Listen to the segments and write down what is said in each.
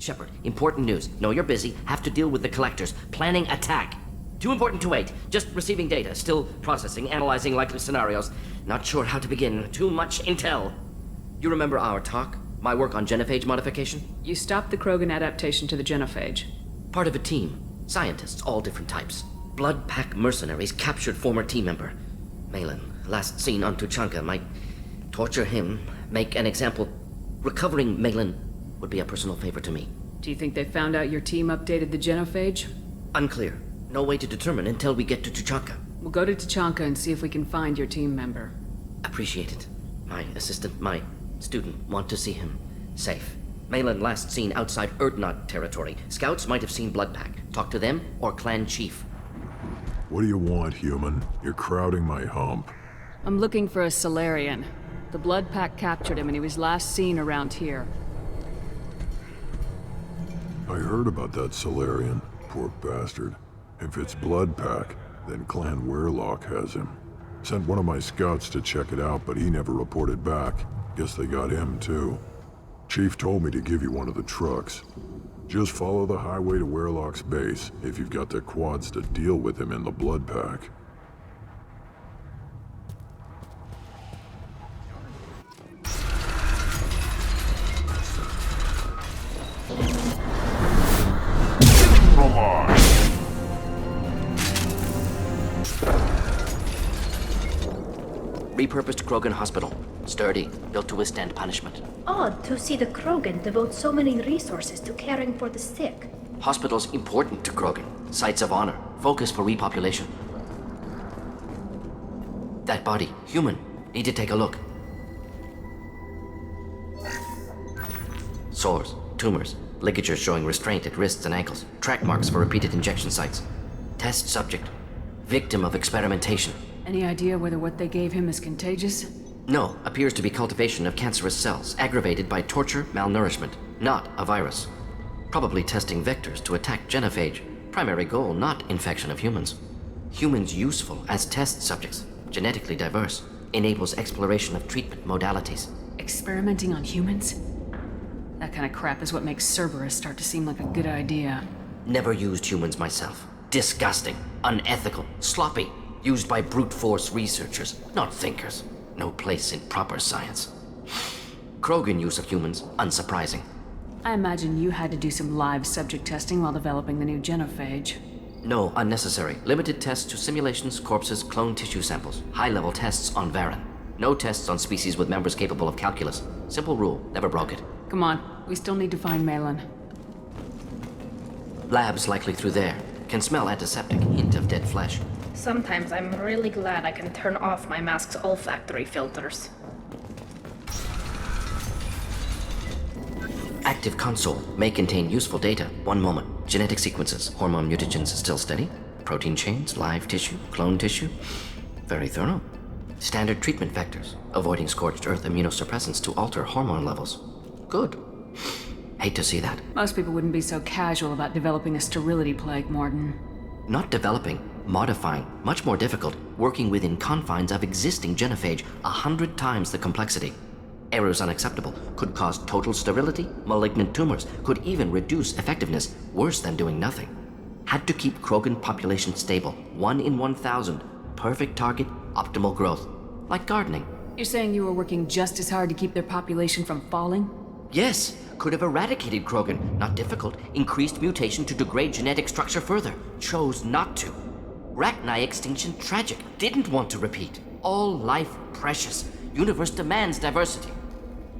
Shepard, important news. Know you're busy. Have to deal with the collectors. Planning attack. Too important to wait. Just receiving data. Still processing, analyzing likely scenarios. Not sure how to begin. Too much intel. You remember our talk? My work on genophage modification? You stopped the Krogan adaptation to the genophage. Part of a team. Scientists, all different types. Blood Pack mercenaries captured former team member. Maelon, last seen on Tuchanka, might torture him, make an example. Recovering Maelon would be a personal favor to me. Do you think they found out your team updated the genophage? Unclear. No way to determine until we get to Tuchanka. We'll go to Tuchanka and see if we can find your team member. Appreciate it. My assistant, my student, want to see him safe. Maelon last seen outside Erdnot territory. Scouts might have seen Blood Pack. Talk to them or clan chief. What do you want, human? You're crowding my hump. I'm looking for a Solarian. The Blood Pack captured him and he was last seen around here. I heard about that Solarian. Poor bastard. If it's Blood Pack, then Clan Weirlock has him. Sent one of my scouts to check it out, but he never reported back. Guess they got him, too. Chief told me to give you one of the trucks. Just follow the highway to Weirlock's base, if you've got the quads to deal with him in the Blood Pack. Repurposed Krogan hospital. Sturdy, built to withstand punishment. Odd to see the Krogan devote so many resources to caring for the sick. Hospitals important to Krogan. Sites of honor. Focus for repopulation. That body, human. Need to take a look. Sores, tumors, ligatures showing restraint at wrists and ankles. Track marks for repeated injection sites. Test subject. Victim of experimentation. Any idea whether what they gave him is contagious? No, appears to be cultivation of cancerous cells, aggravated by torture, malnourishment, not a virus. Probably testing vectors to attack genophage. Primary goal, not infection of humans. Humans useful as test subjects, genetically diverse, enables exploration of treatment modalities. Experimenting on humans? That kind of crap is what makes Cerberus start to seem like a good idea. Never used humans myself. Disgusting, unethical, sloppy. Used by brute force researchers, not thinkers. No place in proper science. Krogan use of humans, unsurprising. I imagine you had to do some live subject testing while developing the new genophage. No, unnecessary. Limited tests to simulations, corpses, cloned tissue samples. High-level tests on Varen. No tests on species with members capable of calculus. Simple rule, never broke it. Come on, we still need to find Maelon. Labs likely through there. Can smell antiseptic, hint of dead flesh. Sometimes I'm really glad I can turn off my mask's olfactory filters. Active console may contain useful data. One moment. Genetic sequences. Hormone mutagens still steady. Protein chains, live tissue, clone tissue. Very thorough. Standard treatment vectors. Avoiding scorched earth immunosuppressants to alter hormone levels. Good. Hate to see that. Most people wouldn't be so casual about developing a sterility plague, Mordin. Not developing, modifying, much more difficult, working within confines of existing genophage, 100 times the complexity. Errors unacceptable, could cause total sterility, malignant tumors, could even reduce effectiveness, worse than doing nothing. Had to keep Krogan population stable, 1 in 1,000, perfect target, optimal growth. Like gardening. You're saying you were working just as hard to keep their population from falling? Yes, could have eradicated Krogan. Not difficult. Increased mutation to degrade genetic structure further. Chose not to. Rachni extinction tragic. Didn't want to repeat. All life precious. Universe demands diversity.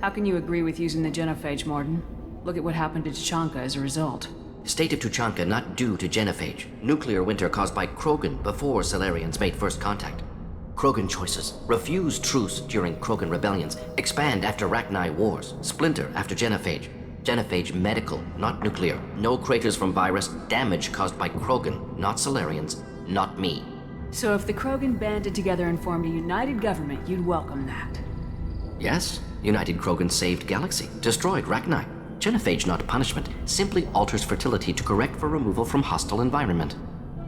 How can you agree with using the genophage, Mordin? Look at what happened to Tuchanka as a result. State of Tuchanka not due to genophage. Nuclear winter caused by Krogan before Solarians made first contact. Krogan choices. Refuse truce during Krogan rebellions. Expand after Rachni wars. Splinter after genophage. Genophage medical, not nuclear. No craters from virus. Damage caused by Krogan, not Solarians, not me. So if the Krogan banded together and formed a united government, you'd welcome that? Yes. United Krogan saved Galaxy. Destroyed Rachni. Genophage not punishment. Simply alters fertility to correct for removal from hostile environment.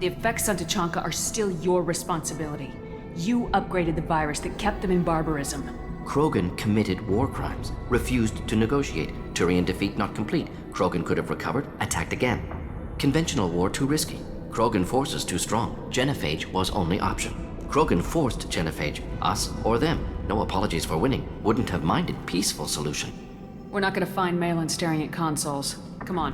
The effects on Tuchanka are still your responsibility. You upgraded the virus that kept them in barbarism. Krogan committed war crimes, refused to negotiate, Turian defeat not complete. Krogan could have recovered, attacked again. Conventional war too risky. Krogan forces too strong. Genophage was only option. Krogan forced Genophage, us or them. No apologies for winning. Wouldn't have minded peaceful solution. We're not gonna find Maelon staring at consoles. Come on.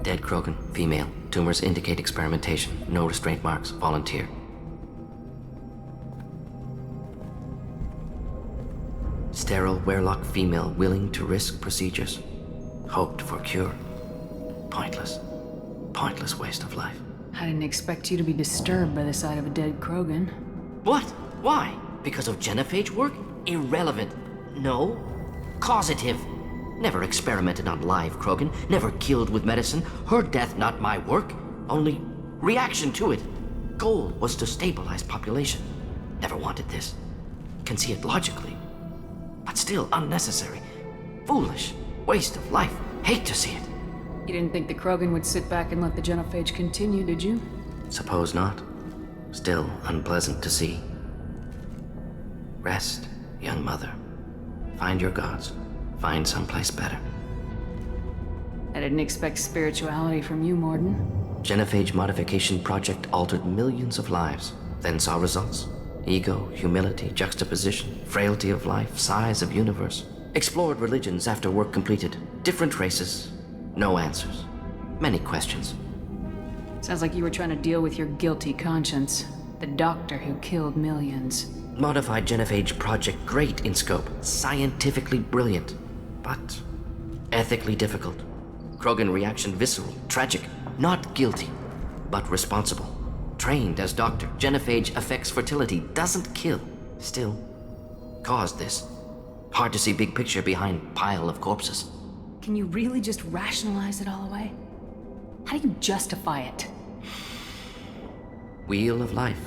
Dead Krogan, female. Tumors indicate experimentation. No restraint marks. Volunteer. Sterile Werlock female willing to risk procedures. Hoped for cure. Pointless. Pointless waste of life. I didn't expect you to be disturbed by the sight of a dead Krogan. What? Why? Because of genophage work? Irrelevant. No. Causative. Never experimented on live Krogan. Never killed with medicine. Her death not my work. Only reaction to it. Goal was to stabilize population. Never wanted this. Can see it logically. But still unnecessary. Foolish. Waste of life. Hate to see it. You didn't think the Krogan would sit back and let the genophage continue, did you? Suppose not. Still unpleasant to see. Rest, young mother. Find your gods. Find someplace better. I didn't expect spirituality from you, Mordin. Genophage modification project altered millions of lives. Then saw results. Ego, humility, juxtaposition, frailty of life, size of universe. Explored religions after work completed. Different races. No answers. Many questions. Sounds like you were trying to deal with your guilty conscience. The doctor who killed millions. Modified genophage project great in scope. Scientifically brilliant. But ethically difficult. Krogan reaction visceral, tragic. Not guilty, but responsible. Trained as doctor. Genophage affects fertility, doesn't kill. Still, caused this. Hard to see big picture behind pile of corpses. Can you really just rationalize it all away? How do you justify it? Wheel of life.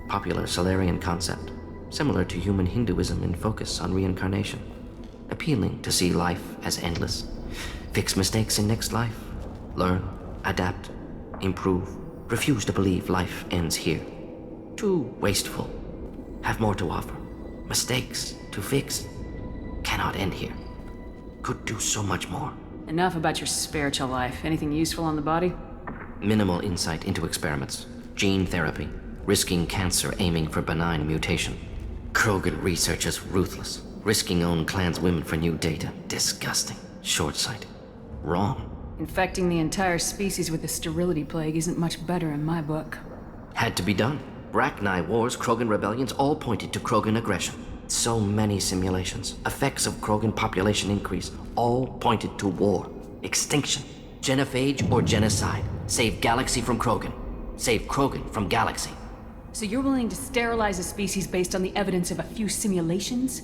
Popular Solarian concept. Similar to human Hinduism in focus on reincarnation. Appealing to see life as endless. Fix mistakes in next life. Learn, adapt, improve. Refuse to believe life ends here. Too wasteful. Have more to offer. Mistakes to fix. Cannot end here. Could do so much more. Enough about your spiritual life. Anything useful on the body? Minimal insight into experiments. Gene therapy. Risking cancer aiming for benign mutation. Krogan researchers ruthless. Risking own clan's women for new data. Disgusting. Short-sighted. Wrong. Infecting the entire species with the sterility plague isn't much better in my book. Had to be done. Bracknai wars, Krogan rebellions all pointed to Krogan aggression. So many simulations. Effects of Krogan population increase all pointed to war. Extinction. Genophage or genocide. Save galaxy from Krogan. Save Krogan from galaxy. So you're willing to sterilize a species based on the evidence of a few simulations?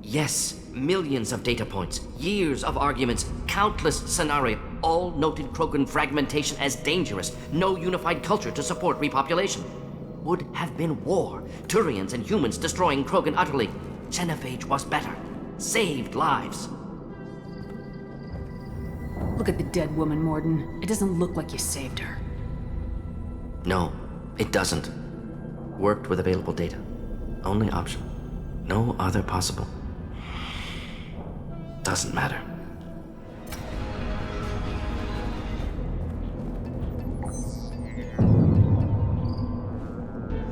Yes, millions of data points, years of arguments, countless scenarios, all noted Krogan fragmentation as dangerous, no unified culture to support repopulation. Would have been war, Turians and humans destroying Krogan utterly. Genophage was better, saved lives. Look at the dead woman, Mordin. It doesn't look like you saved her. No, it doesn't. Worked with available data. Only option. No other possible. Doesn't matter.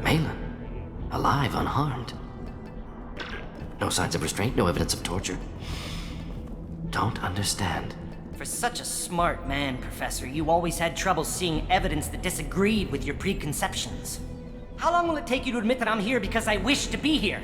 Maelon. Alive, unharmed. No signs of restraint, no evidence of torture. Don't understand. For such a smart man, Professor, you always had trouble seeing evidence that disagreed with your preconceptions. How long will it take you to admit that I'm here because I wish to be here?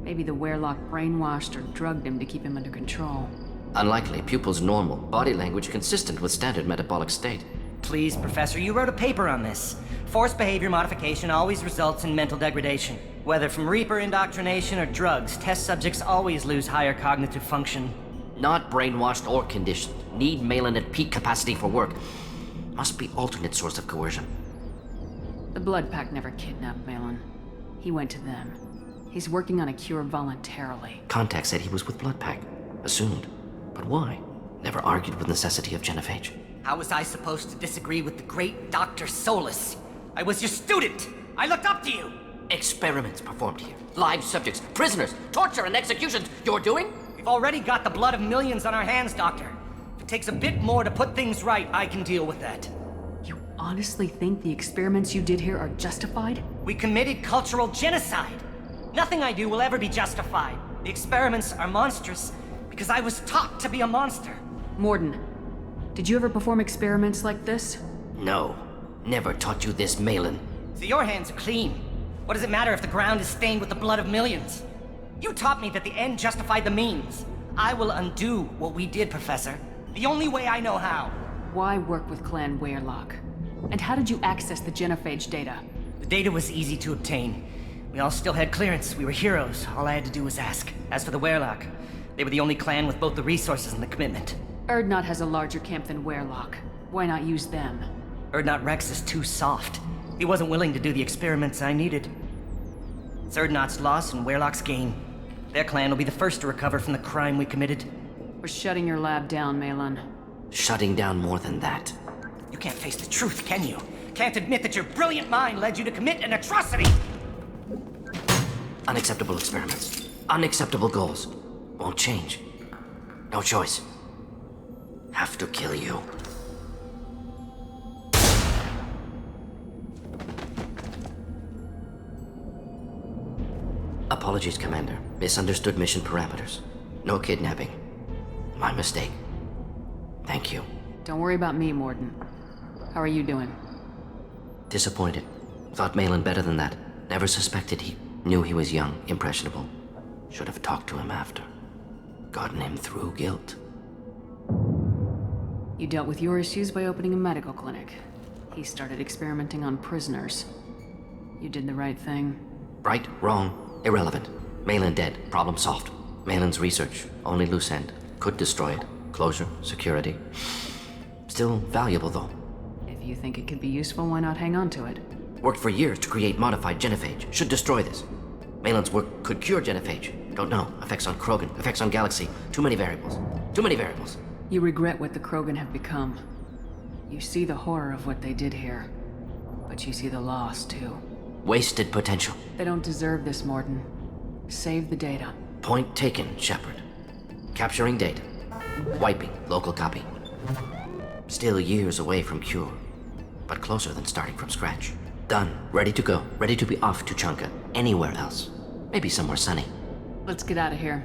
Maybe the Werlock brainwashed or drugged him to keep him under control. Unlikely. Pupil's normal. Body language consistent with standard metabolic state. Please, Professor, you wrote a paper on this. Forced behavior modification always results in mental degradation. Whether from Reaper indoctrination or drugs, test subjects always lose higher cognitive function. Not brainwashed or conditioned. Need Maelon at peak capacity for work. Must be alternate source of coercion. The Blood Pack never kidnapped Maelon. He went to them. He's working on a cure voluntarily. Contact said he was with Blood Pack. Assumed. But why? Never argued with necessity of genophage. How was I supposed to disagree with the great Dr. Solus? I was your student! I looked up to you! Experiments performed here. Live subjects, prisoners, torture and executions. You're doing? We've already got the blood of millions on our hands, Doctor. If it takes a bit more to put things right, I can deal with that. You honestly think the experiments you did here are justified? We committed cultural genocide. Nothing I do will ever be justified. The experiments are monstrous because I was taught to be a monster. Mordin, did you ever perform experiments like this? No. Never taught you this, Maelon. So your hands are clean. What does it matter if the ground is stained with the blood of millions? You taught me that the end justified the means. I will undo what we did, Professor. The only way I know how. Why work with Clan Weyrloc? And how did you access the genophage data? The data was easy to obtain. We all still had clearance. We were heroes. All I had to do was ask. As for the Weyrloc, they were the only clan with both the resources and the commitment. Erdnot has a larger camp than Weyrloc. Why not use them? Erdnot Rex is too soft. He wasn't willing to do the experiments I needed. It's Erdnot's loss and Weyrloc's gain. Their clan will be the first to recover from the crime we committed. We're shutting your lab down, Maelon. Shutting down more than that. You can't face the truth, can you? Can't admit that your brilliant mind led you to commit an atrocity! Unacceptable experiments. Unacceptable goals. Won't change. No choice. Have to kill you. Apologies, Commander. Misunderstood mission parameters. No kidnapping. My mistake. Thank you. Don't worry about me, Mordin. How are you doing? Disappointed. Thought Maelon better than that. Never suspected he knew he was young, impressionable. Should have talked to him after. Gotten him through guilt. You dealt with your issues by opening a medical clinic. He started experimenting on prisoners. You did the right thing. Right, wrong, irrelevant. Maelon dead, problem solved. Maelon's research, only loose end. Could destroy it. Closure, security. Still valuable, though. If you think it could be useful, why not hang on to it? Worked for years to create modified genophage. Should destroy this. Maelon's work could cure genophage. Don't know. Effects on Krogan, effects on Galaxy. Too many variables. Too many variables. You regret what the Krogan have become. You see the horror of what they did here. But you see the loss, too. Wasted potential. They don't deserve this, Mordin. Save the data. Point taken, Shepard. Capturing data. Wiping local copy. Still years away from cure. But closer than starting from scratch. Done. Ready to go. Ready to be off to Chunka. Anywhere else. Maybe somewhere sunny. Let's get out of here.